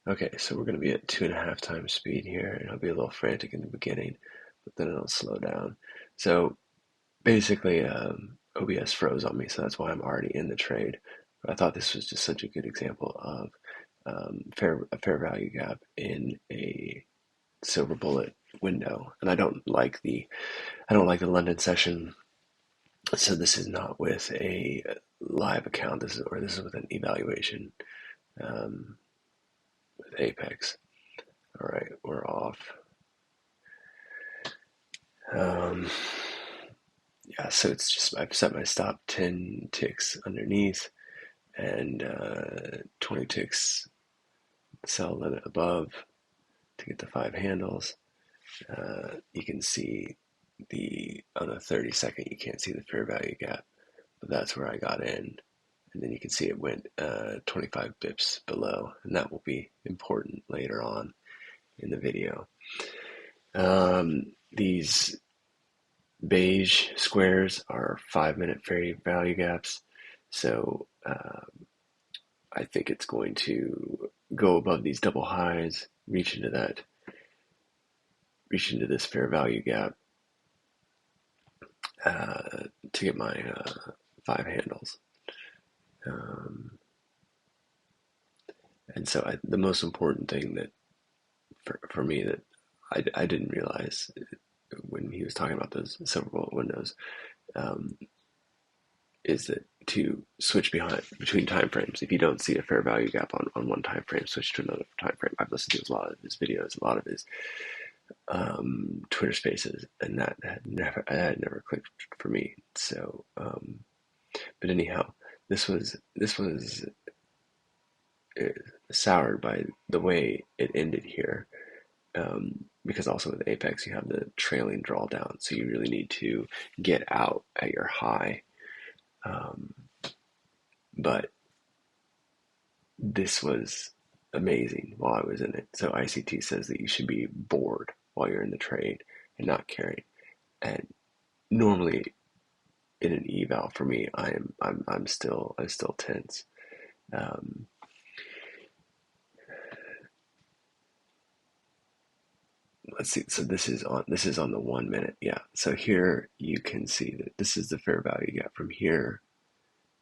Okay, so we're going to be at 2.5 times speed here, and I'll be a little frantic in the beginning, but then it'll slow down. So basically, OBS froze on me, so that's why I'm already in the trade. But I thought this was just such a good example of a fair value gap in a silver bullet window, and I don't like the London session. So this is not with a live account. This is with an evaluation um, with Apex. All right, we're off. Um, yeah, so it's just I've set my stop 10 ticks underneath and 20 ticks sell limit above to get the 5 handles. You can see on the 30-second, you can't see the fair value gap, but that's where I got in. And then you can see it went 25 bips below, and that will be important later on in the video. These beige squares are 5-minute fair value gaps, so I think it's going to go above these double highs, reach into this fair value gap to get my 5 handles. Um, and so the most important thing that for me that I didn't realize when he was talking about those silver bullet windows um, is that to switch between time frames. If you don't see a fair value gap on one time frame, switch to another time frame. I've listened to a lot of his videos, a lot of his Twitter Spaces, and that had never clicked for me. So, but anyhow, this was soured by the way it ended here. Because also with Apex you have the trailing drawdown, so you really need to get out at your high. Um, but this was amazing while I was in it. So ICT says that you should be bored while you're in the trade and not carry. And normally in an eval for me, I'm still tense. Um, let's see. So this is on the 1 minute. Yeah. So here you can see that this is the fair value gap from here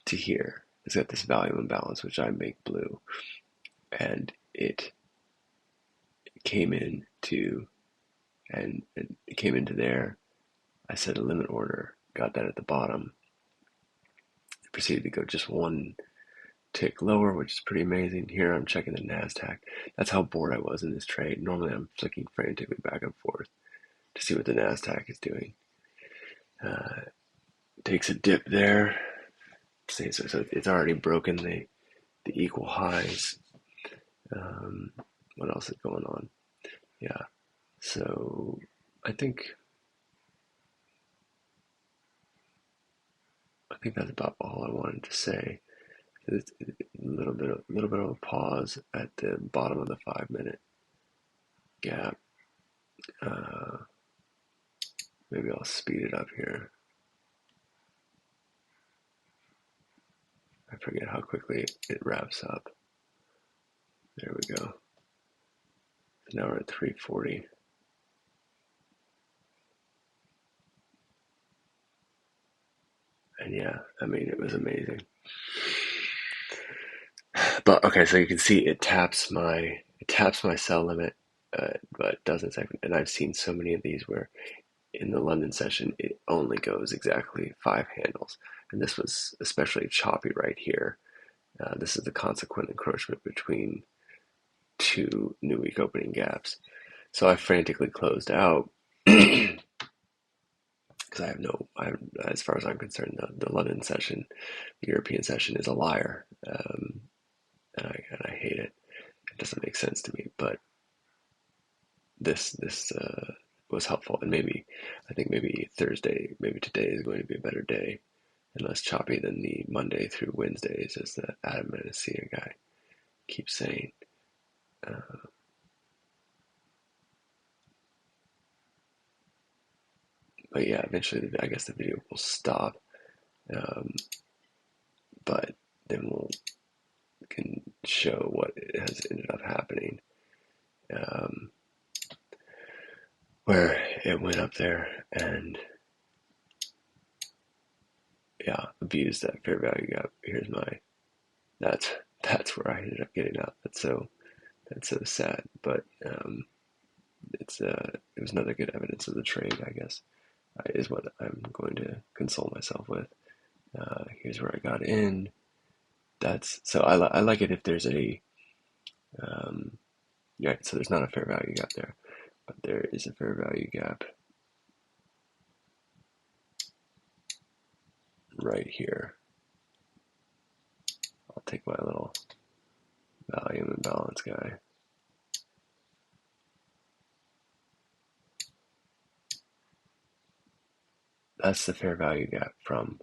to here. It's got this value imbalance, which I make blue, and it came into and it came into there. I set a limit order, got that at the bottom. It proceeded to go just one tick lower, which is pretty amazing. Here I'm checking the NASDAQ. That's how bored I was in this trade. Normally I'm flicking frantically back and forth to see what the NASDAQ is doing. Uh, takes a dip there. So it's already broken the equal highs. What else is going on? Yeah. So I think that's about all I wanted to say. It's a little bit of a pause at the bottom of the 5 minute gap. Uh, Maybe I'll speed it up here. I forget how quickly it wraps up. There we go. So now we're at 340. And yeah, I mean, it was amazing. But okay, so you can see it taps my sell limit, but doesn't. And I've seen so many of these where in the London session it only goes exactly 5 handles, and this was especially choppy right here. This is the consequent encroachment between two new week opening gaps. So I frantically closed out because as far as I'm concerned, the London session, the European session is a liar, and I hate it. It doesn't make sense to me, but this was helpful, and I think maybe Thursday, maybe today is going to be a better day and less choppy than the Monday through Wednesdays, as the Adam Menacia guy keeps saying. Uh, but yeah, eventually I guess the video will stop, um, but then we'll can show what has ended up happening. Where it went up there and yeah, abused that fair value gap. Here's my that's where I ended up getting out. That's so sad, but it was another good evidence of the trade, I guess, is what I'm going to console myself with. Here's where I got in. That's so I like it if there's a yeah. So there's not a fair value gap there, but there is a fair value gap right here. I'll take my little volume imbalance guy. That's the fair value gap from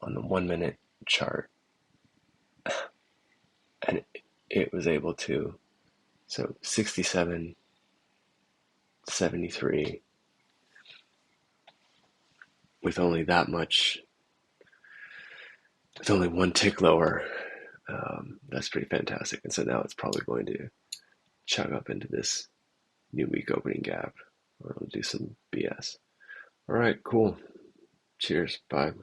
on the 1 minute chart, and it was able to, so 67.73 with only that much, with only one tick lower. That's pretty fantastic. And so now it's probably going to chug up into this new week opening gap, or it'll do some BS. All right, cool. Cheers. Bye.